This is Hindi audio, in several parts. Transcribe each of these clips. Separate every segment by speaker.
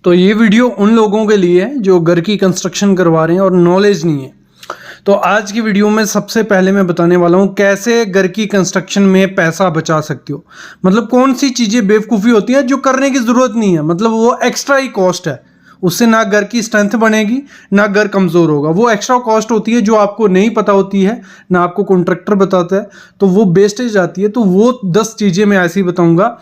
Speaker 1: तो ये वीडियो उन लोगों के लिए है जो घर की कंस्ट्रक्शन करवा रहे हैं और नॉलेज नहीं है। तो आज की वीडियो में सबसे पहले मैं बताने वाला हूँ कैसे घर की कंस्ट्रक्शन में पैसा बचा सकते हो। मतलब कौन सी चीज़ें बेवकूफ़ी होती है जो करने की ज़रूरत नहीं है, मतलब वो एक्स्ट्रा ही कॉस्ट है, उससे ना घर की स्ट्रेंथ बनेगी ना घर कमज़ोर होगा। वो एक्स्ट्रा कॉस्ट होती है जो आपको नहीं पता होती है, ना आपको कॉन्ट्रैक्टर बताता है, तो वो वेस्टेज आती है। तो वो 10 चीज़ें मैं ऐसी बताऊंगा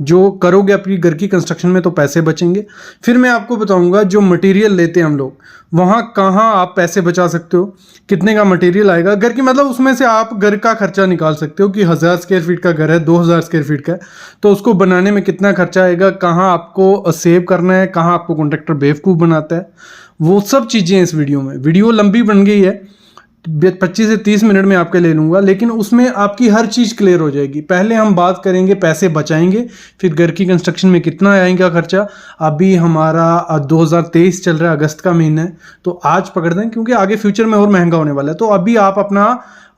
Speaker 1: जो करोगे अपनी घर की कंस्ट्रक्शन में तो पैसे बचेंगे। फिर मैं आपको बताऊंगा जो मटेरियल लेते हैं हम लोग, वहाँ कहाँ आप पैसे बचा सकते हो, कितने का मटेरियल आएगा घर की, मतलब उसमें से आप घर का खर्चा निकाल सकते हो कि 1000 स्क्वायर फीट का घर है, 2000 स्क्वायर फीट का है, तो उसको बनाने में कितना खर्चा आएगा, कहाँ आपको सेव करना है, कहाँ आपको कॉन्ट्रैक्टर बेवकूफ़ बनाता है, वो सब चीज़ें इस वीडियो में। वीडियो लंबी बन गई है, 25 से 30 मिनट में आपके ले लूँगा, लेकिन उसमें आपकी हर चीज़ क्लियर हो जाएगी। पहले हम बात करेंगे पैसे बचाएंगे, फिर घर की कंस्ट्रक्शन में कितना आएगा खर्चा। अभी हमारा 2023 चल रहा है, अगस्त का महीना है, तो आज पकड़ दें क्योंकि आगे फ्यूचर में और महंगा होने वाला है। तो अभी आप अपना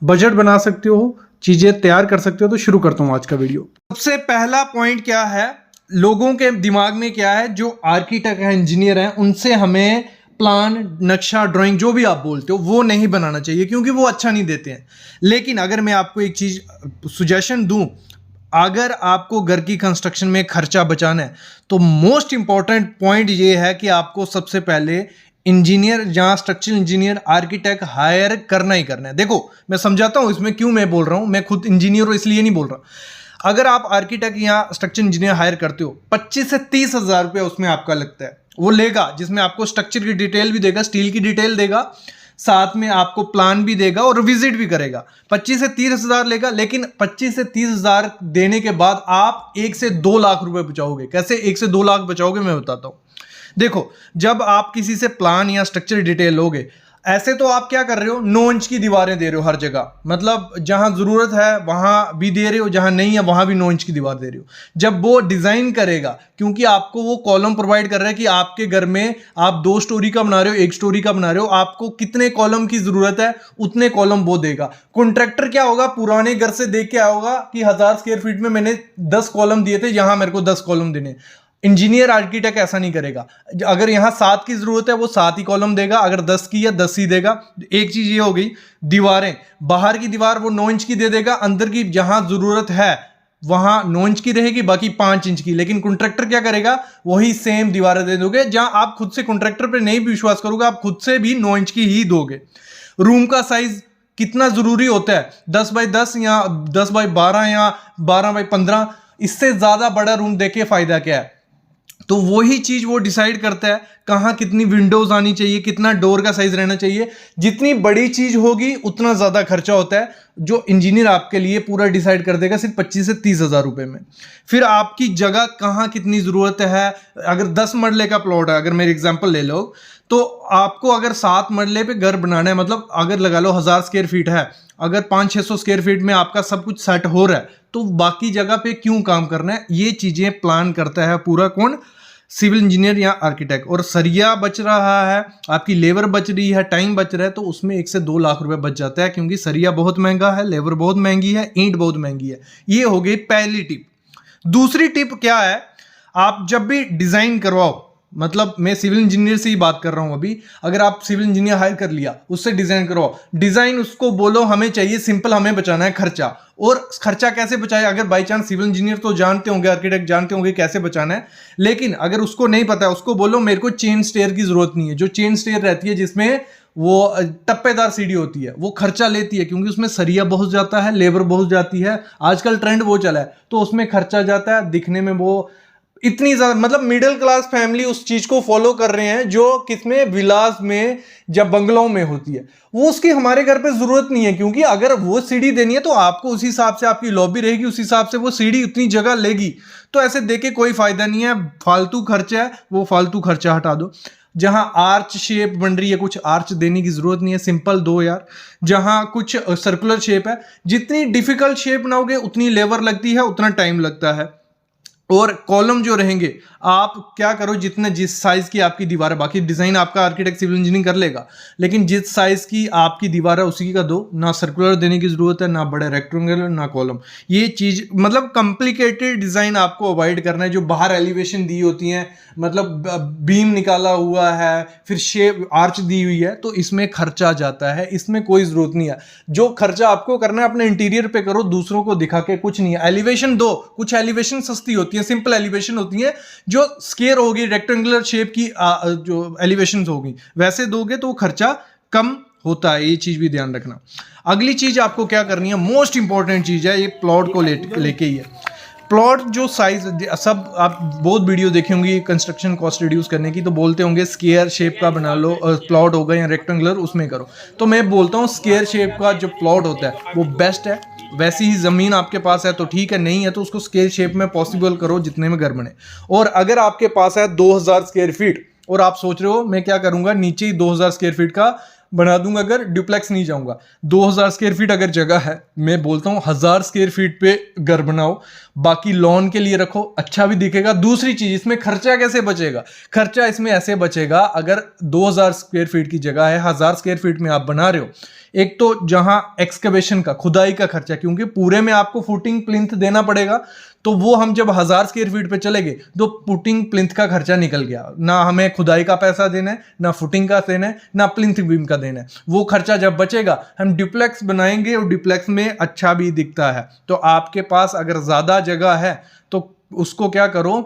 Speaker 1: बजट बना सकते हो, चीज़ें तैयार कर सकते हो। तो शुरू करता हूँ आज का वीडियो। सबसे पहला पॉइंट क्या है, लोगों के दिमाग में क्या है, जो आर्किटेक्ट हैं, इंजीनियर हैं, उनसे हमें प्लान, नक्शा, ड्राइंग जो भी आप बोलते हो वो नहीं बनाना चाहिए क्योंकि वो अच्छा नहीं देते हैं। लेकिन अगर मैं आपको एक चीज़ सुजेशन दूं, अगर आपको घर की कंस्ट्रक्शन में खर्चा बचाना है तो मोस्ट इंपॉर्टेंट पॉइंट ये है कि आपको सबसे पहले इंजीनियर, जहां स्ट्रक्चरल इंजीनियर, आर्किटेक्ट हायर करना ही करना है। देखो मैं समझाता हूं इसमें क्यों मैं बोल रहा हूं, मैं खुद इंजीनियर हूं इसलिए नहीं बोल रहा। अगर आप आर्किटेक्ट या स्ट्रक्चर इंजीनियर हायर करते हो, 25 से 30 हज़ार रुपया उसमें आपका लगता है, वो लेगा, जिसमें आपको स्ट्रक्चर की डिटेल भी देगा, स्टील की डिटेल देगा, साथ में आपको प्लान भी देगा और विजिट भी करेगा। 25 से 30 हज़ार लेगा, लेकिन 25 से 30 हज़ार देने के बाद आप 1 से 2 लाख रुपए बचाओगे। कैसे 1 से 2 लाख बचाओगे मैं बताता हूं। देखो, जब आप किसी से प्लान या स्ट्रक्चर डिटेल लोगे, ऐसे तो आप क्या कर रहे हो, 9 इंच की दीवारें दे रहे हो हर जगह, मतलब जहां जरूरत है वहां भी दे रहे हो, जहां नहीं है वहां भी 9 इंच की दीवार दे रहे हो। जब वो डिजाइन करेगा, क्योंकि आपको वो कॉलम प्रोवाइड कर रहा है कि आपके घर में आप 2 स्टोरी का बना रहे हो, 1 स्टोरी का बना रहे हो, आपको कितने कॉलम की जरूरत है उतने कॉलम वो देगा। कॉन्ट्रैक्टर क्या होगा, पुराने घर से देख के आया होगा कि 1000 स्क्वायर फीट में मैंने 10 कॉलम दिए थे, यहां मेरे को 10 कॉलम देने। इंजीनियर, आर्किटेक्ट ऐसा नहीं करेगा। अगर यहां 7 की जरूरत है वो 7 ही कॉलम देगा, अगर 10 की है 10 ही देगा। एक चीज ये हो गई। दीवारें, बाहर की दीवार वो 9 इंच की दे देगा, अंदर की जहां जरूरत है वहां 9 इंच की रहेगी, बाकी 5 इंच की। लेकिन कॉन्ट्रैक्टर क्या करेगा, वही सेम दीवारें दे दोगे। जहां आप खुद से कॉन्ट्रैक्टर पे नहीं भी विश्वास करोगे, आप खुद से भी 9 इंच की ही दोगे। रूम का साइज कितना जरूरी होता है, 10 बाई 10 या 10 बाई 12 या 12 बाई 15, इससे ज्यादा बड़ा रूम देके फायदा क्या है। तो वही चीज वो डिसाइड करता है कहां कितनी विंडोज आनी चाहिए, कितना डोर का साइज रहना चाहिए। जितनी बड़ी चीज होगी उतना ज्यादा खर्चा होता है, जो इंजीनियर आपके लिए पूरा डिसाइड कर देगा सिर्फ 25 से 30 हज़ार रुपए में। फिर आपकी जगह कहां कितनी जरूरत है, अगर 10 मरले का प्लॉट है, अगर मेरी एग्जांपल ले लो, तो आपको अगर 7 मरले पे घर बनाना है, मतलब अगर लगा लो 1000 स्क्वायर फीट है, अगर 500-600 स्क्वायर फीट में आपका सब कुछ सेट हो रहा है, तो बाकी जगह पे क्यों काम करना है। ये चीजें प्लान करता है पूरा कौन, सिविल इंजीनियर या आर्किटेक्ट। और सरिया बच रहा है, आपकी लेबर बच रही है, टाइम बच रहा है, तो उसमें 1 से 2 लाख रुपए बच जाता है, क्योंकि सरिया बहुत महंगा है, लेबर बहुत महंगी है, ईंट बहुत महंगी है। ये हो गई पहली टिप। दूसरी टिप क्या है, आप जब भी डिजाइन करवाओ, मतलब मैं सिविल इंजीनियर से ही बात कर रहा हूं अभी, अगर आप सिविल इंजीनियर हायर कर लिया, उससे डिजाइन करवाओ, डिजाइन उसको बोलो हमें चाहिए सिंपल, हमें बचाना है खर्चा। और खर्चा कैसे बचाए, अगर बाई चांस सिविल इंजीनियर तो जानते होंगे, आर्किटेक्ट जानते होंगे कैसे बचाना है, लेकिन अगर उसको नहीं पता है, उसको बोलो मेरे को चेन स्टेयर की जरूरत नहीं है। जो चेन स्टेयर रहती है जिसमें वो टप्पेदार सीढ़ी होती है, वो खर्चा लेती है, क्योंकि उसमें सरिया बहुत जाता है, लेबर बहुत जाती है, आजकल ट्रेंड वो चला है, तो उसमें खर्चा जाता है, दिखने में वो इतनी ज्यादा, मतलब मिडिल क्लास फैमिली उस चीज को फॉलो कर रहे हैं जो किसमें, विलास में, जब बंगलों में होती है, वो उसकी हमारे घर पे जरूरत नहीं है। क्योंकि अगर वो सीढ़ी देनी है तो आपको उसी हिसाब से आपकी लॉबी रहेगी, उस हिसाब से वो सीढ़ी उतनी जगह लेगी। तो ऐसे देके कोई फायदा नहीं है, फालतू खर्चा है, वो फालतू खर्चा हटा दो। जहां आर्च शेप बन रही है, कुछ आर्च देने की जरूरत नहीं है, सिंपल दो यार। जहां कुछ सर्कुलर शेप है, जितनी डिफिकल्ट शेप बनाओगे उतनी लेबर लगती है, उतना टाइम लगता है। और कॉलम जो रहेंगे, आप क्या करो, जितने जिस साइज की आपकी दीवार है, बाकी डिजाइन आपका आर्किटेक्ट सिविल इंजीनियरिंग कर लेगा, लेकिन जिस साइज की आपकी दीवार है उसी का दो, ना सर्कुलर देने की जरूरत है, ना बड़े रेक्टेंगुलर, ना कॉलम। ये चीज मतलब कॉम्प्लिकेटेड डिजाइन आपको अवॉइड करना है। जो बाहर एलिवेशन दी होती है, मतलब बीम निकाला हुआ है, फिर शेप आर्च दी हुई है, तो इसमें खर्चा जाता है, इसमें कोई जरूरत नहीं है। जो खर्चा आपको करना है अपने इंटीरियर पे करो, दूसरों को दिखा के कुछ नहीं है। एलिवेशन दो, कुछ एलिवेशन सस्ती होती है, सिंपल एलिवेशन होती है, जो स्क्वायर होगी, रेक्टेंगुलर शेप की जो एलिवेशन होगी, वैसे दोगे तो खर्चा कम होता है। ये चीज भी ध्यान रखना। अगली चीज आपको क्या करनी है, मोस्ट इंपॉर्टेंट चीज है, ये प्लॉट को लेके ही है। प्लॉट जो साइज, सब आप बहुत वीडियो देखे होंगे कंस्ट्रक्शन कॉस्ट रिड्यूस करने की, तो बोलते होंगे स्क्वायर शेप का बना लो प्लॉट होगा, या रेक्टेंगुलर उसमें करो। तो मैं बोलता हूँ स्क्वायर शेप का जो प्लॉट होता है वो बेस्ट है। वैसी ही ज़मीन आपके पास है तो ठीक है, नहीं है तो उसको स्क्वायर शेप में पॉसिबल करो जितने में घर बने। और अगर आपके पास है 2000 स्क्वायर फीट और आप सोच रहे हो मैं क्या करूंगा, नीचे ही 2000 स्क्वायर फीट का बना दूंगा, अगर ड्यूप्लेक्स नहीं जाऊंगा, 2000 स्क्वायर फीट अगर जगह है, मैं बोलता हूँ 1000 स्क्वायर फीट पे घर बनाओ, बाकी लॉन के लिए रखो, अच्छा भी दिखेगा। दूसरी चीज, इसमें खर्चा कैसे बचेगा, खर्चा इसमें ऐसे बचेगा, अगर 2000 स्क्वायर फीट की जगह है, 1000 स्क्वायर फीट में आप बना रहे हो, एक तो जहां एक्सकवेशन का, खुदाई का खर्चा, क्योंकि पूरे में आपको फुटिंग प्लिंथ देना पड़ेगा, तो वो हम जब 1000 स्क्वायर फीट पे चले गए तो फुटिंग प्लिंथ का खर्चा निकल गया, ना हमें खुदाई का पैसा देना है, ना फुटिंग का देना है, ना प्लिंथ बीम का देना है। वो खर्चा जब बचेगा हम ड्यूप्लेक्स बनाएंगे, और ड्यूप्लेक्स में अच्छा भी दिखता है। तो आपके पास अगर ज्यादा जगह है तो उसको क्या करो,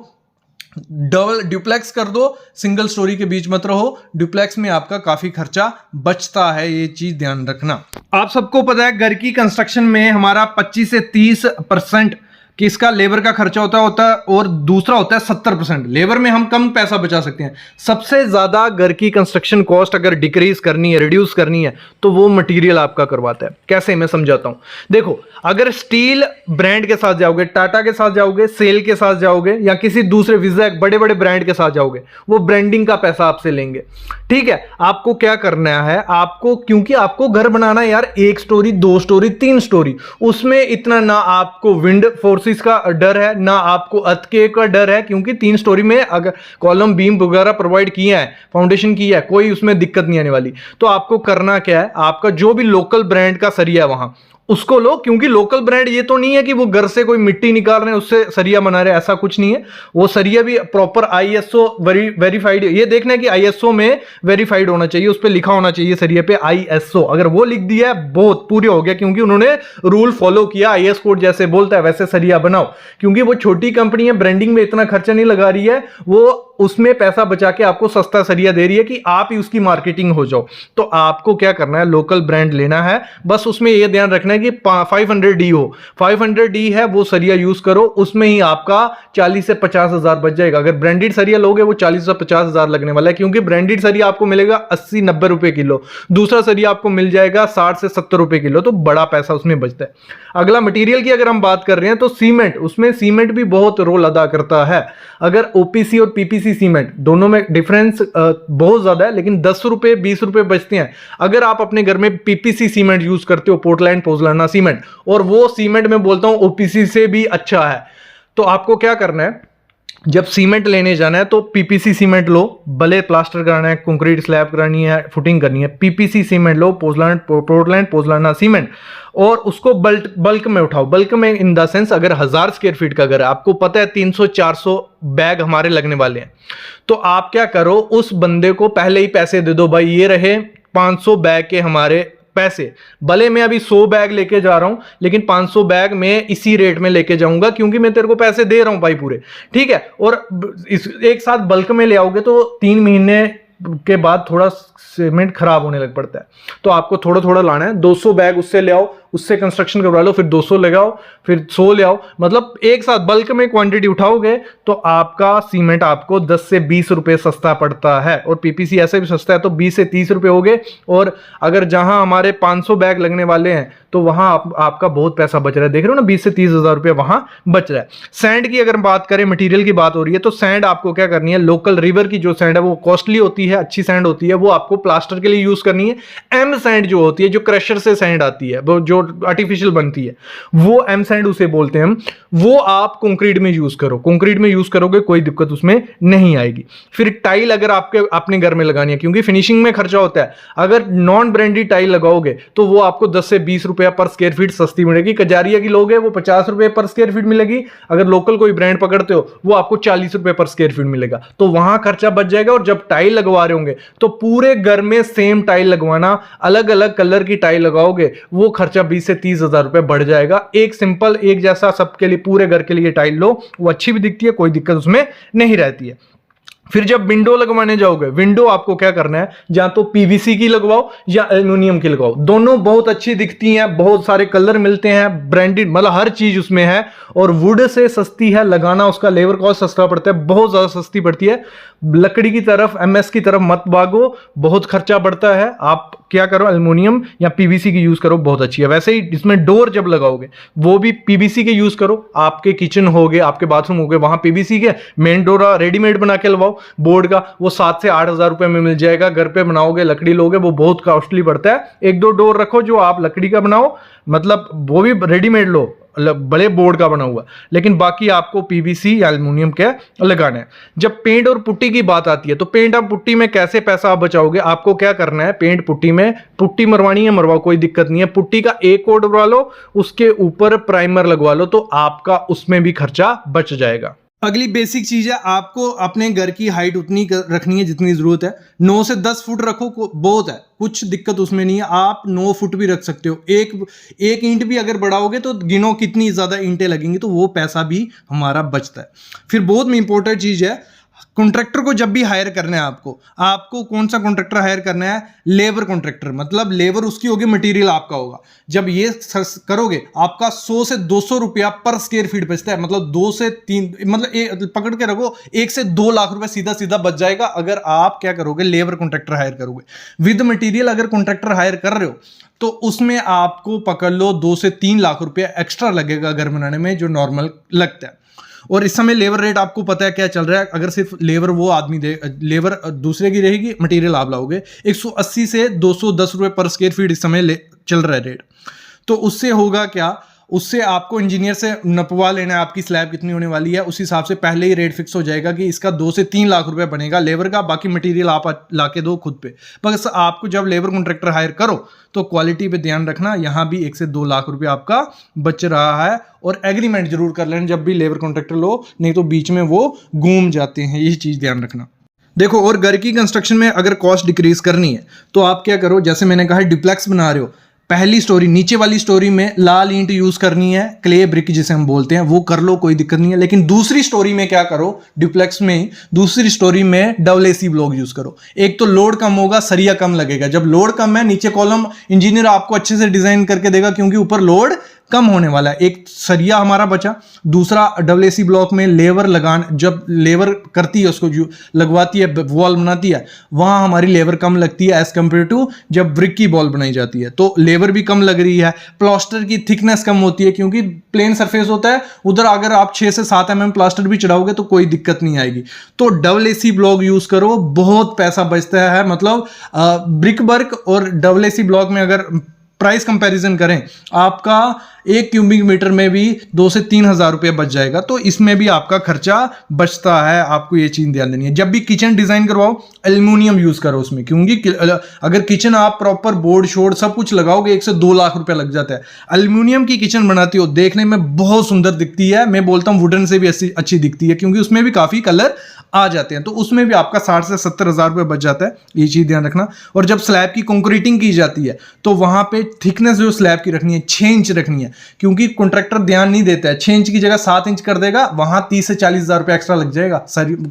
Speaker 1: डबल ड्यूप्लेक्स कर दो, सिंगल स्टोरी के बीच मत रहो। ड्यूप्लेक्स में आपका काफी खर्चा बचता है, ये चीज ध्यान रखना। आप सबको पता है घर की कंस्ट्रक्शन में हमारा 25 से 30% किसका लेबर का खर्चा होता है, और दूसरा होता है 70%। लेबर में हम कम पैसा बचा सकते हैं। सबसे ज्यादा घर की कंस्ट्रक्शन कॉस्ट अगर डिक्रीज करनी है, रिड्यूस करनी है, तो वो मटेरियल आपका करवाता है। कैसे, मैं समझाता हूं। देखो, अगर स्टील ब्रांड के साथ जाओगे, टाटा के साथ जाओगे, सेल के साथ जाओगे, या किसी दूसरे विज़ाक बड़े बड़े ब्रांड के साथ जाओगे, वो ब्रांडिंग का पैसा आपसे लेंगे। ठीक है, आपको क्या करना है, आपको, क्योंकि आपको घर बनाना है यार, 1 स्टोरी 2 स्टोरी 3 स्टोरी, उसमें इतना ना आपको विंड फोर्सेस का डर है, ना आपको अर्थक्वेक का डर है, क्योंकि 3 स्टोरी में अगर कॉलम बीम वगैरह प्रोवाइड किया है, फाउंडेशन किया है, कोई उसमें दिक्कत नहीं आने वाली। तो आपको करना क्या है, आपका जो भी लोकल ब्रांड का सरिया है वहां उसको लो, क्योंकि लोकल ब्रांड ये तो नहीं है कि वो घर से कोई मिट्टी निकाल रहे हैं उससे सरिया बना रहे हैं, ऐसा कुछ नहीं है। वो सरिया भी प्रॉपर ISO वेरीफाइड, ये देखना है कि ISO में वेरीफाइड होना चाहिए, उस पर लिखा होना चाहिए सरिया पे ISO। अगर वो लिख दिया है बहुत पूरी हो गया, क्योंकि उन्होंने रूल फॉलो किया, IS कोड जैसे बोलता है वैसे सरिया बनाओ। क्योंकि वो छोटी कंपनी है, ब्रांडिंग में इतना खर्चा नहीं लगा रही है, वो उसमें पैसा बचा के आपको सस्ता सरिया दे रही है कि आप ही उसकी मार्केटिंग हो जाओ। तो आपको क्या करना है, लोकल ब्रांड लेना है, बस उसमें यह ध्यान रखना है कि 500D हो, 500D है वो सरिया यूज करो, उसमें ही आपका 40 से 50 हजार बच जाएगा। अगर ब्रांडेड सरिया लोगे वो 40 से 50 हजार लगने वाला है, क्योंकि ब्रांडेड सरिया आपको मिलेगा 80-90 रुपए किलो, दूसरा सरिया आपको मिल जाएगा 60 से 70 रुपए किलो, तो बड़ा पैसा उसमें बचता है। अगला मटेरियल की अगर हम बात कर रहे हैं तो सीमेंट, उसमें सीमेंट भी बहुत रोल अदा करता है। अगर OPC और PPC सीमेंट दोनों में डिफरेंस बहुत ज्यादा है, लेकिन 10 रुपए 20 रुपए बचते हैं अगर आप अपने घर में PPC सीमेंट यूज करते हो, पोर्टलैंड पोज़लाना सीमेंट, और वो सीमेंट मैं बोलता हूं OPC से भी अच्छा है। तो आपको क्या करना है, जब सीमेंट लेने जाना है तो PPC सीमेंट लो, भले प्लास्टर कराना है, कंक्रीट स्लैब करानी है, फुटिंग करनी है, PPC सीमेंट लो, पोर्टलैंड पोज़लाना सीमेंट, और उसको बल्क में उठाओ। बल्क में इन द सेंस, अगर 1000 स्क्वायर फीट का घर है, आपको पता है 300-400 बैग हमारे लगने वाले हैं, तो आप क्या करो, उस बंदे को पहले ही पैसे दे दो, भाई ये रहे 500 बैग के हमारे पैसे, भले मैं अभी 100 बैग लेके जा रहा हूं, लेकिन 500 बैग मैं इसी रेट में लेके जाऊंगा, क्योंकि मैं तेरे को पैसे दे रहा हूं भाई पूरे, ठीक है। और एक साथ बल्क में ले आओगे तो 3 महीने के बाद थोड़ा सीमेंट खराब होने लग पड़ता है। तो आपको थोड़ा थोड़ा लाना है, 200 बैग उससे ले आओ, उससे कंस्ट्रक्शन करवा लो, फिर 200 लगाओ, फिर 100 ले आओ, मतलब एक साथ बल्क में क्वांटिटी उठाओगे तो आपका सीमेंट आपको 10 से 20 रुपए सस्ता पड़ता है। और PPC ऐसे भी सस्ता है, तो 20 से 30 रुपए हो गए। और अगर जहां हमारे 500 बैग लगने वाले हैं तो वहां आपका बहुत पैसा बच रहा है, देख रहे हो ना, 20 से 30 हजार रुपया वहां बच रहा है। सैंड की अगर बात करें, मटेरियल की बात हो रही है, तो सैंड आपको क्या करनी है, लोकल रिवर की जो सैंड है वो कॉस्टली होती है, अच्छी सैंड होती है, वो आपको प्लास्टर के लिए यूज करनी है। एम सैंड जो होती है, जो क्रशर से सैंड आती है, वो जो
Speaker 2: जो आर्टिफिशियल बनती है, वो एम सैंड उसे बोलते हैं हम, वो आप कंक्रीट में यूज करो। कंक्रीट में यूज करोगे कोई दिक्कत उसमें नहीं आएगी। फिर टाइल अगर आपके अपने घर में लगानी है, क्योंकि फिनिशिंग में खर्चा होता है, अगर नॉन ब्रांडेड टाइल लगाओगे तो वो आपको 10 से 20 रुपया पर स्क्वायर फीट सस्ती मिलेगी। कजारिया की लोगे वो 50 रुपए पर स्क्वायर फीट मिलेगी, अगर लोकल कोई ब्रांड पकड़ते हो वो आपको 40 रुपए पर स्क्वायर फीट मिलेगा। तो वहां खर्चा बच जाएगा। और जब टाइल लगवा रहे होंगे तो पूरे घर में सेम टाइल लगवाना, अलग अलग कलर की टाइल लगाओगे, वो खर्चा 20 से 30 हजार रुपए बढ़ जाएगा। एक सिंपल एक जैसा सबके लिए पूरे घर के लिए टाइल लो, वो अच्छी भी दिखती है, कोई दिक्कत उसमें नहीं रहती है। फिर जब विंडो लगवाने जाओगे, विंडो आपको क्या करना है, या तो पीवीसी की लगवाओ या एल्युमिनियम की लगवाओ, दोनों बहुत अच्छी दिखती हैं, बहुत सारे कलर मिलते हैं, ब्रांडेड मतलब हर चीज उसमें है, और वुड से सस्ती है लगाना, उसका लेबर कॉस्ट सस्ता पड़ता है, बहुत ज्यादा सस्ती पड़ती है। लकड़ी की तरफ एमएस की तरफ मत भागो, बहुत खर्चा बढ़ता है। आप क्या करो, एल्युमिनियम या पीवीसी की यूज करो, बहुत अच्छी है। वैसे ही इसमें डोर जब लगाओगे वो भी पीवीसी के यूज करो। आपके किचन हो गए, आपके बाथरूम हो गए, वहां पीवीसी के मेन डोर रेडीमेड बना के लगवाओ बोर्ड का, वो 7 से 8 हजार रुपए में मिल जाएगा। घर पे बनाओगे, लकड़ी लोगे, वो बहुत कॉस्टली पड़ता है। एक दो डोर रखो जो आप लकड़ी का बनाओ, मतलब वो भी रेडीमेड लो, बड़े बोर्ड का बना हुआ, लेकिन बाकी आपको पीवीसी या एल्युमिनियम के लगाना है। जब पेंट और पुट्टी की बात आती है तो पेंट और पुट्टी में कैसे पैसा आप बचाओगे, आपको क्या करना है, पेंट पुट्टी में पुट्टी मरवानी है मरवाओ, कोई दिक्कत नहीं है। पुट्टी का एक कोट मरवा लो, उसके ऊपर प्राइमर लगवा लो, तो आपका उसमें भी खर्चा बच जाएगा।
Speaker 1: अगली बेसिक चीज है, आपको अपने घर की हाइट उतनी रखनी है जितनी जरूरत है। 9 से 10 फुट रखो, बहुत है, कुछ दिक्कत उसमें नहीं है। आप 9 फुट भी रख सकते हो। एक ईंट भी अगर बढ़ाओगे तो गिनो कितनी ज्यादा ईंटें लगेंगी, तो वो पैसा भी हमारा बचता है। फिर बहुत इंपॉर्टेंट चीज है, कॉन्ट्रैक्टर को जब भी हायर करना है, आपको कौन सा कॉन्ट्रैक्टर हायर करना है, लेबर कॉन्ट्रैक्टर, मतलब लेबर उसकी होगी, मटेरियल आपका होगा। जब ये करोगे आपका 100 से 200 रुपया पर स्क्वायर फीट बचता है, मतलब 2 से 3, मतलब पकड़ के रखो 1 से 2 लाख रुपए सीधा सीधा बच जाएगा अगर आप क्या करोगे, लेबर कॉन्ट्रैक्टर हायर करोगे। विद मटेरियल अगर कॉन्ट्रैक्टर हायर कर रहे हो तो उसमें आपको पकड़ लो 2 से 3 लाख रुपया एक्स्ट्रा लगेगा घर बनाने में, जो नॉर्मल लगता है। और इस समय लेबर रेट आपको पता है क्या चल रहा है, अगर सिर्फ लेबर वो आदमी दे, लेबर दूसरे की रहेगी, मटेरियल आप लाओगे, 180 से 210 रुपए पर स्क्वायर फीट इस समय चल रहा है रेट। तो उससे होगा क्या, उससे आपको इंजीनियर से नपवा लेना है आपकी स्लैब कितनी होने वाली है, उस हिसाब से पहले ही रेट फिक्स हो जाएगा कि इसका 2 से 3 लाख रुपए बनेगा लेबर का, बाकी मटेरियल आप लाके दो खुद पे। बस आपको जब लेबर कॉन्ट्रैक्टर हायर करो तो क्वालिटी पे ध्यान रखना, यहाँ भी 1 से 2 लाख रुपए आपका बच रहा है। और एग्रीमेंट जरूर कर लेना जब भी लेबर कॉन्ट्रैक्टर लो, नहीं तो बीच में वो घूम जाते हैं, यही चीज ध्यान रखना। देखो, और घर की कंस्ट्रक्शन में अगर कॉस्ट डिक्रीज करनी है तो आप क्या करो, जैसे मैंने कहा डुप्लेक्स बना रहे हो, पहली स्टोरी नीचे वाली स्टोरी में लाल ईंट यूज करनी है, क्ले ब्रिक जिसे हम बोलते हैं, वो कर लो, कोई दिक्कत नहीं है। लेकिन दूसरी स्टोरी में क्या करो, डुप्लेक्स में दूसरी स्टोरी में डबल एसी ब्लॉक यूज करो। एक तो लोड कम होगा, सरिया कम लगेगा। जब लोड कम है, नीचे कॉलम इंजीनियर आपको अच्छे से डिजाइन करके देगा, क्योंकि ऊपर लोड कम होने वाला है। एक सरिया हमारा बचा, दूसरा डबल एसी ब्लॉक में लेबर जब लेबर करती है, उसको जो लगवाती है, वॉल बनाती है, वहां हमारी लेबर कम लगती है एज कंपेयर टू जब ब्रिक की वॉल बनाई जाती है, तो लेबर भी कम लग रही है। प्लास्टर की थिकनेस कम होती है, क्योंकि प्लेन सरफेस होता है, उधर अगर आप 6 से 7 mm प्लास्टर भी चढ़ाओगे तो कोई दिक्कत नहीं आएगी। तो डबल एसी ब्लॉक यूज करो, बहुत पैसा बचता है। मतलब ब्रिक वर्क और डबल एसी ब्लॉक में अगर प्राइस कंपैरिजन करें, आपका 1 क्यूबिक मीटर में भी 2 से 3 हजार रुपये बच जाएगा। तो इसमें भी आपका खर्चा बचता है, आपको ये चीज ध्यान देनी है। जब भी किचन डिजाइन करवाओ, एल्युमिनियम यूज करो उसमें, क्योंकि अगर किचन आप प्रॉपर बोर्ड शोर्ड सब कुछ लगाओगे 1 से 2 लाख रुपया लग जाता है। एल्युमिनियम की किचन बनाती हो, देखने में बहुत सुंदर दिखती है, मैं बोलता हूँ वुडन से भी अच्छी दिखती है, क्योंकि उसमें भी काफी कलर आ जाते हैं। तो उसमें भी आपका 60 से 70 हजार रुपये बच जाता है, ये चीज ध्यान रखना। और जब स्लैब की कंक्रीटिंग की जाती है तो वहां पे थिकनेस जो स्लैब की रखनी है 6 इंच रखनी है, क्योंकि कॉन्ट्रैक्टर ध्यान नहीं देता है, 6 इंच की जगह 7 इंच कर देगा, वहां 30 से 40 हजार रुपये एक्स्ट्रा लग जाएगा।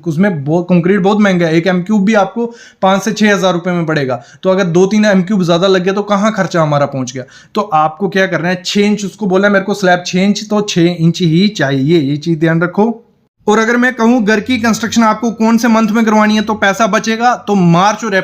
Speaker 1: उसमें कंक्रीट बहुत महंगा है, एक एम क्यूब भी आपको 5 से 6 हजार रुपये में पड़ेगा। तो अगर 2-3 एम क्यूब ज्यादा लग गया तो कहां खर्चा हमारा पहुंच गया। तो आपको क्या करना है, 6 इंच, उसको बोला मेरे को स्लैब 6 इंच, तो 6 इंच ही चाहिए, ये चीज ध्यान रखो। और अगर मैं कहूं घर की कंस्ट्रक्शन आपको कौन से मंथ में करवानी है तो पैसा बचेगा, तो मार्च और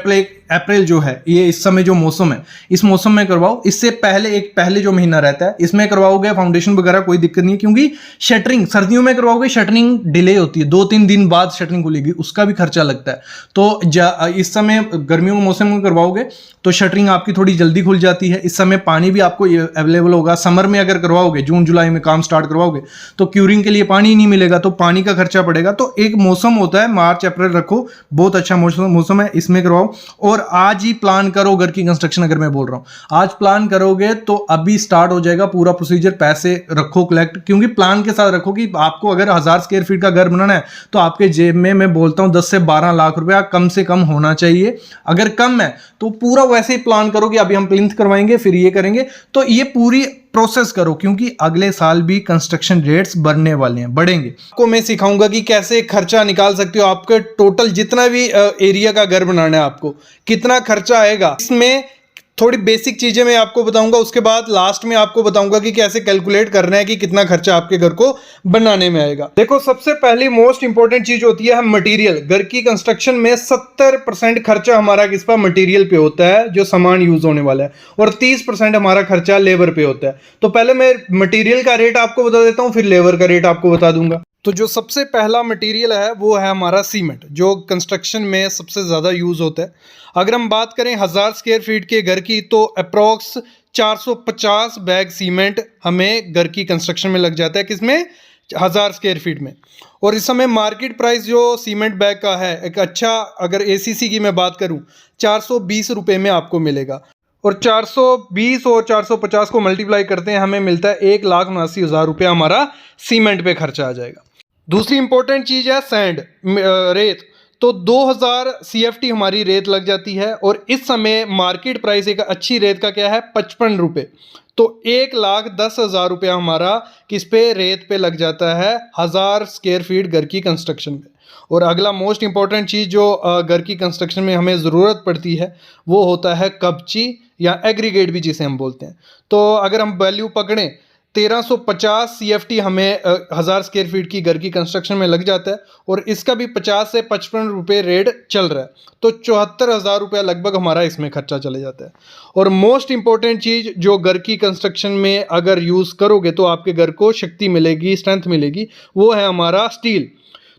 Speaker 1: अप्रैल जो है, ये इस समय जो मौसम है, इस मौसम में करवाओ। इससे पहले जो महीना रहता है इसमें करवाओगे फाउंडेशन वगैरह कोई दिक्कत नहीं, क्योंकि शटरिंग सर्दियों में करवाओगे, शटरिंग डिले होती है, 2-3 दिन बाद शटरिंग खुलेगी, उसका भी खर्चा लगता है। तो इस समय गर्मियों के मौसम में करवाओगे तो शटरिंग आपकी थोड़ी जल्दी खुल जाती है। इस समय पानी भी आपको अवेलेबल होगा। समर में अगर करवाओगे, जून जुलाई में काम स्टार्ट करवाओगे तो क्यूरिंग के लिए पानी ही नहीं मिलेगा, तो पानी का खर्चा पड़ेगा। तो एक मौसम होता है, मार्च अप्रैल रखो, बहुत अच्छा मौसम है, इसमें करवाओ। और आज ही प्लान करो घर की कंस्ट्रक्शन। अगर मैं बोल रहा हूं आज प्लान करोगे तो अभी स्टार्ट हो जाएगा पूरा प्रोसीजर। पैसे रखो कलेक्ट, क्योंकि प्लान के साथ रखो कि आपको अगर 1000 स्क्वायर फीट का घर बनाना है तो आपके जेब में मैं बोलता हूं 10 से 12 लाख रुपया कम से कम होना चाहिए। अगर कम है तो पूरा वैसे ही प्लान करो कि अभी हम प्लिंथ करवाएंगे, फिर ये करेंगे, तो ये पूरी प्रोसेस करो, क्योंकि अगले साल भी कंस्ट्रक्शन रेट्स बढ़ने वाले हैं, बढ़ेंगे। आपको मैं सिखाऊंगा कि कैसे खर्चा निकाल सकते हो। आपके टोटल जितना भी एरिया का घर बनाना है आपको कितना खर्चा आएगा, इसमें थोड़ी बेसिक चीजें मैं आपको बताऊंगा। उसके बाद लास्ट में आपको बताऊंगा कि कैसे कैलकुलेट करना है कि कितना खर्चा आपके घर को बनाने में आएगा। देखो, सबसे पहली मोस्ट इंपॉर्टेंट चीज होती है मटेरियल। घर की कंस्ट्रक्शन में 70% खर्चा हमारा किस पर, मटेरियल पे होता है, जो सामान यूज होने वाला है, और 30% हमारा खर्चा लेबर पे होता है। तो पहले मैं मटेरियल का रेट आपको बता देता हूं, फिर लेबर का रेट आपको बता दूंगा। तो जो सबसे पहला मटेरियल है वो है हमारा सीमेंट, जो कंस्ट्रक्शन में सबसे ज़्यादा यूज़ होता है। अगर हम बात करें 1000 स्क्वायर फीट के घर की, तो अप्रॉक्स 450 बैग सीमेंट हमें घर की कंस्ट्रक्शन में लग जाता है। किसमें? 1000 स्क्वायर फीट में। और इस समय मार्केट प्राइस जो सीमेंट बैग का है, एक अच्छा, अगर एसीसी की मैं बात करूं, 420 रुपये में आपको मिलेगा। और 420 और 450 को मल्टीप्लाई करते हैं, हमें मिलता है 1,79,000 रुपया हमारा सीमेंट पे खर्चा आ जाएगा। दूसरी इंपॉर्टेंट चीज़ है सैंड, रेत। तो 2000 CFT हमारी रेत लग जाती है, और इस समय मार्केट प्राइस एक अच्छी रेत का क्या है, 55 रुपये। तो 1,10,000 रुपया हमारा किस पे, रेत पे लग जाता है 1000 स्क्वायर फीट घर की कंस्ट्रक्शन में। और अगला मोस्ट इंपॉर्टेंट चीज़ जो घर की कंस्ट्रक्शन में हमें ज़रूरत पड़ती है वो होता है कपची या एग्रीगेट भी जिसे हम बोलते हैं। तो अगर हम वैल्यू पकड़ें, 1350 CFT हमें 1000 स्क्वायर फीट की घर की कंस्ट्रक्शन में लग जाता है, और इसका भी 50 से 55 रुपये रेट चल रहा है। तो 74,000 रुपया लगभग हमारा इसमें खर्चा चले जाता है। और मोस्ट इंपॉर्टेंट चीज़ जो घर की कंस्ट्रक्शन में अगर यूज़ करोगे तो आपके घर को शक्ति मिलेगी, स्ट्रेंथ मिलेगी, वो है हमारा स्टील।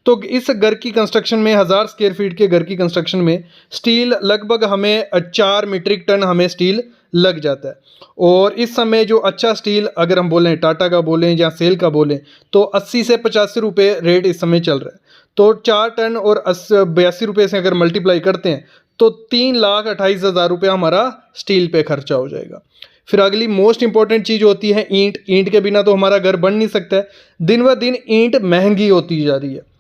Speaker 1: तो इस घर की कंस्ट्रक्शन में 1000 स्क्वायर फीट के घर की कंस्ट्रक्शन में स्टील लगभग हमें 4 मीट्रिक टन हमें स्टील लग जाता है। और इस समय जो अच्छा स्टील अगर हम बोलें, टाटा का बोलें या सेल का बोलें, तो 80 से 85 रुपये रेट इस समय चल रहा है। तो 4 टन और 82 रुपये से अगर मल्टीप्लाई करते हैं तो 3,28,000 रुपया हमारा स्टील पे खर्चा हो जाएगा। फिर अगली मोस्ट इंपॉर्टेंट चीज़ होती है ईंट। ईंट के बिना तो हमारा घर बन नहीं सकता है। दिन ब दिन ईंट महंगी होती जा रही है,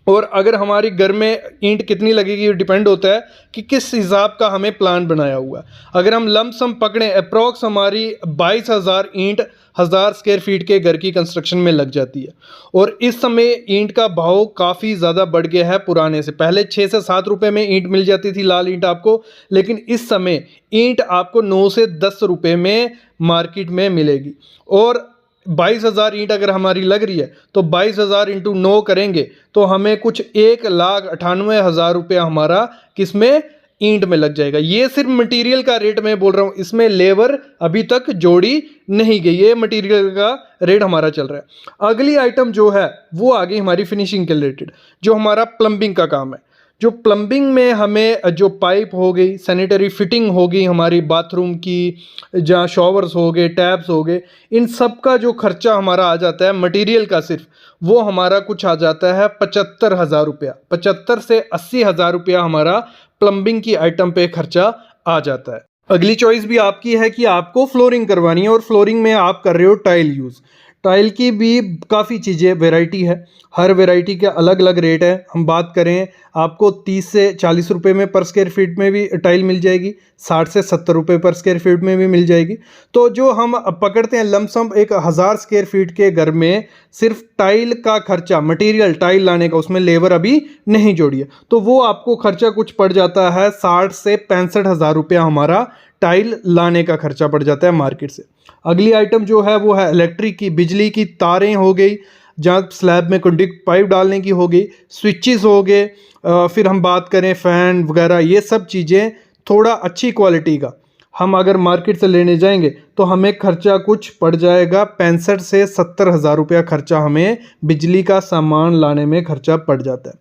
Speaker 1: और अगर हमारी घर में ईंट कितनी लगेगी डिपेंड होता है कि किस हिसाब का हमें प्लान बनाया हुआ है। अगर हम लमसम पकड़ें, अप्रॉक्स हमारी 22,000 ईंट 1000 स्क्वायर फीट के घर की कंस्ट्रक्शन में लग जाती है। और इस समय ईंट का भाव काफ़ी ज़्यादा बढ़ गया है पुराने से। पहले 6 से 7 रुपये में ईंट मिल जाती थी, लाल ईंट आपको, लेकिन इस समय ईंट आपको 9 से 10 रुपये में मार्केट में मिलेगी। और 22,000 ईंट अगर हमारी लग रही है तो 22,000 इंटू 9 करेंगे तो हमें कुछ 1,98,000 रुपया हमारा किसमें, ईंट में लग जाएगा। ये सिर्फ मटेरियल का रेट मैं बोल रहा हूँ, इसमें लेबर अभी तक जोड़ी नहीं गई, ये मटेरियल का रेट हमारा चल रहा है। अगली आइटम जो है वो आ गई हमारी फिनिशिंग के रिलेटेड, जो हमारा प्लम्बिंग का काम है। जो प्लम्बिंग में हमें जो पाइप हो गई, सैनिटरी फिटिंग हो गई हमारी बाथरूम की, जहाँ शॉवर्स हो गए, टैप्स हो गए, इन सब का जो खर्चा हमारा आ जाता है मटेरियल का सिर्फ, वो हमारा कुछ आ जाता है 75,000 रुपया। 75 से 80,000 रुपया हमारा प्लम्बिंग की आइटम पे खर्चा आ जाता है। अगली चॉइस भी आपकी है कि आपको फ्लोरिंग करवानी है, और फ्लोरिंग में आप कर रहे हो टाइल यूज़। टाइल की भी काफ़ी चीज़ें वैरायटी है, हर वैरायटी के अलग अलग रेट है। हम बात करें, आपको 30 से 40 रुपये में पर स्क्वायर फीट में भी टाइल मिल जाएगी, 60 से 70 रुपये पर स्क्वायर फीट में भी मिल जाएगी। तो जो हम पकड़ते हैं लमसम एक 1000 स्क्वायर फीट के घर में सिर्फ टाइल का खर्चा, मटेरियल टाइल लाने का, उसमें लेबर अभी नहीं जोड़ी है, तो वो आपको खर्चा कुछ पड़ जाता है 60 से 65,000 रुपया हमारा टाइल लाने का खर्चा पड़ जाता है मार्केट से। अगली आइटम जो है वो है इलेक्ट्रिक की, बिजली की तारें हो गई, जहाँ स्लैब में कंडक्ट पाइप डालने की हो गई, स्विचेस हो गए, फिर हम बात करें फ़ैन वगैरह, ये सब चीज़ें थोड़ा अच्छी क्वालिटी का हम अगर मार्केट से लेने जाएंगे तो हमें खर्चा कुछ पड़ जाएगा 65 से 70 हज़ार रुपया खर्चा हमें बिजली का सामान लाने में खर्चा पड़ जाता है।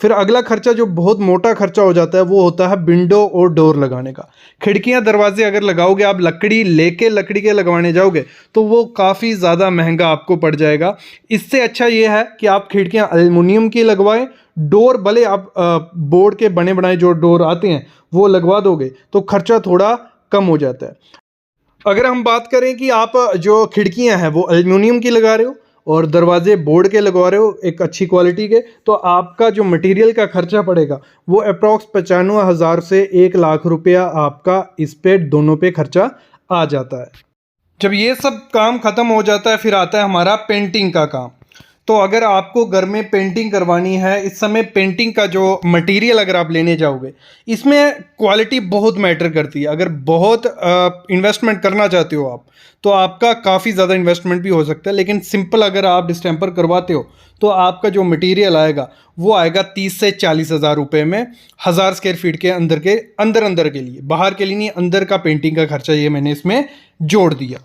Speaker 1: फिर अगला खर्चा जो बहुत मोटा खर्चा हो जाता है वो होता है विंडो और डोर लगाने का। खिड़कियां दरवाजे अगर लगाओगे आप लकड़ी लकड़ी के लगवाने जाओगे तो वो काफ़ी ज़्यादा महंगा आपको पड़ जाएगा। इससे अच्छा ये है कि आप खिड़कियां एल्युमिनियम की लगवाएं, डोर भले आप बोर्ड के बने बनाए जो डोर आते हैं वो लगवा दोगे तो खर्चा थोड़ा कम हो जाता है। अगर हम बात करें कि आप जो खिड़कियां हैं वो एल्युमिनियम की लगा रहे हो और दरवाजे बोर्ड के लगवा रहे हो एक अच्छी क्वालिटी के, तो आपका जो मटेरियल का खर्चा पड़ेगा वो अप्रॉक्स 95,000 से 1,00,000 रुपया आपका इस पे दोनों पे खर्चा आ जाता है। जब ये सब काम ख़त्म हो जाता है फिर आता है हमारा पेंटिंग का काम। तो अगर आपको घर में पेंटिंग करवानी है, इस समय पेंटिंग का जो मटेरियल अगर आप लेने जाओगे इसमें क्वालिटी बहुत मैटर करती है। अगर बहुत इन्वेस्टमेंट करना चाहते हो आप तो आपका काफ़ी ज़्यादा इन्वेस्टमेंट भी हो सकता है, लेकिन सिंपल अगर आप डिस्टेंपर करवाते हो तो आपका जो मटेरियल आएगा वो आएगा 30 से 40 हज़ार रुपये में 1000 स्क्वायर फीट के अंदर के लिए, बाहर के लिए नहीं, अंदर का पेंटिंग का खर्चा ये मैंने इसमें जोड़ दिया।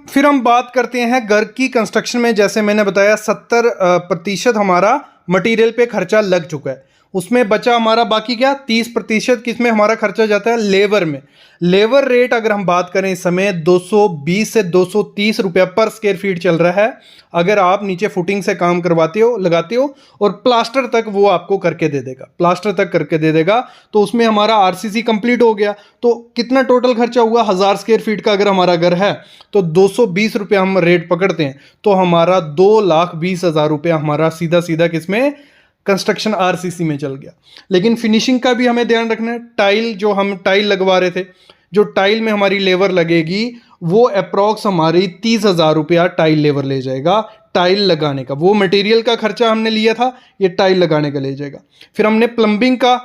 Speaker 1: फिर हम बात करते हैं घर की कंस्ट्रक्शन में। जैसे मैंने बताया 70% हमारा मटेरियल पे खर्चा लग चुका है, उसमें बचा हमारा बाकी क्या 30% किस में हमारा खर्चा जाता है लेबर में। लेबर रेट अगर हम बात करें इस समय 220 से 230 रुपया पर स्क्वायर फीट चल रहा है। अगर आप नीचे फुटिंग से काम करवाते हो लगाते हो और प्लास्टर तक वो आपको करके दे देगा, प्लास्टर तक करके दे देगा तो उसमें हमारा आरसीसी कंप्लीट हो गया। तो कितना टोटल खर्चा हुआ 1000 स्क्वायर फीट का अगर हमारा घर है तो 220 रुपया हम रेट पकड़ते हैं तो हमारा 2,20,000 रुपया हमारा सीधा सीधा किसमें कंस्ट्रक्शन आरसीसी में चल गया। लेकिन फिनिशिंग का भी हमें ध्यान रखना है। टाइल जो हम टाइल लगवा रहे थे, जो टाइल में हमारी लेबर लगेगी वो अप्रॉक्स हमारी 30,000 रुपया टाइल लेबर ले जाएगा। टाइल लगाने का वो मटेरियल का खर्चा हमने लिया था, ये टाइल लगाने का ले जाएगा। फिर हमने प्लम्बिंग का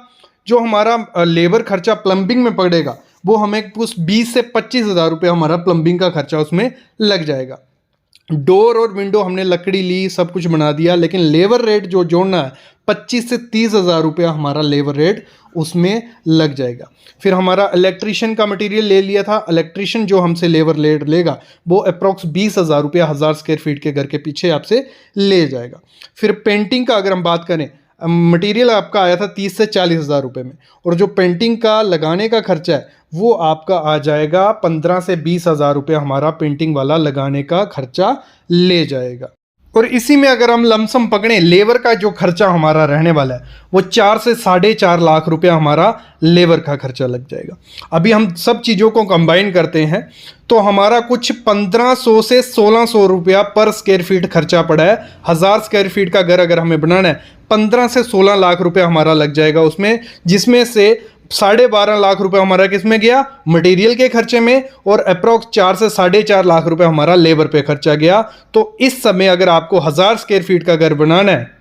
Speaker 1: जो हमारा लेबर खर्चा प्लम्बिंग में पड़ेगा वो हमें कुछ 20 से 25,000 रुपया हमारा प्लम्बिंग का खर्चा उसमें लग जाएगा। डोर और विंडो हमने लकड़ी ली, सब कुछ बना दिया, लेकिन लेबर रेट जो जोड़ना है 25 से 30,000 रुपया हमारा लेबर रेट उसमें लग जाएगा। फिर हमारा इलेक्ट्रीशियन का मटेरियल ले लिया था, इलेक्ट्रीशियन जो हमसे लेबर रेट लेगा वो अप्रॉक्स 20,000 रुपया 1000 स्क्वायर फीट के घर के पीछे आपसे ले जाएगा। फिर पेंटिंग का अगर हम बात करें मटेरियल आपका आया था 30 से 40,000 रुपये में, और जो पेंटिंग का लगाने का खर्चा है वो आपका आ जाएगा 15 से 20,000 रुपये हमारा पेंटिंग वाला लगाने का खर्चा ले जाएगा। और इसी में अगर हम लमसम पकड़ें लेबर का जो खर्चा हमारा रहने वाला है वो 4 से 4.5 लाख रुपया हमारा लेबर का खर्चा लग जाएगा। अभी हम सब चीज़ों को कंबाइन करते हैं तो हमारा कुछ 1500 से 1600 रुपया पर स्क्वायर फीट खर्चा पड़ा है। 1000 स्क्वायर फीट का घर अगर हमें बनाना है 15 से 16 लाख रुपया हमारा लग जाएगा उसमें, जिसमें से 12.5 लाख रुपए हमारा किस में गया मटेरियल के खर्चे में, और अप्रॉक्स 4 से 4.5 लाख रुपए हमारा लेबर पे खर्चा गया। तो इस समय अगर आपको 1000 स्क्वायर फीट का घर बनाना है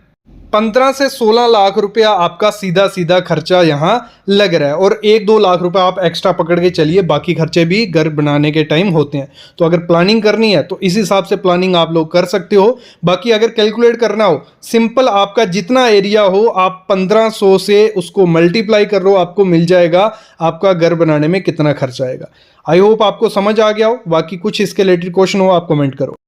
Speaker 1: 15 से 16 लाख रुपया आपका सीधा सीधा खर्चा यहाँ लग रहा है, और 1-2 लाख रुपए आप एक्स्ट्रा पकड़ के चलिए, बाकी खर्चे भी घर बनाने के टाइम होते हैं। तो अगर प्लानिंग करनी है तो इस हिसाब से प्लानिंग आप लोग कर सकते हो। बाकी अगर कैलकुलेट करना हो सिंपल, आपका जितना एरिया हो आप 1500 से उसको मल्टीप्लाई कर लो, आपको मिल जाएगा आपका घर बनाने में कितना खर्चा आएगा। आई होप आपको समझ आ गया हो। बाकी कुछ इसके रिलेटेड क्वेश्चन हो आप कमेंट करो।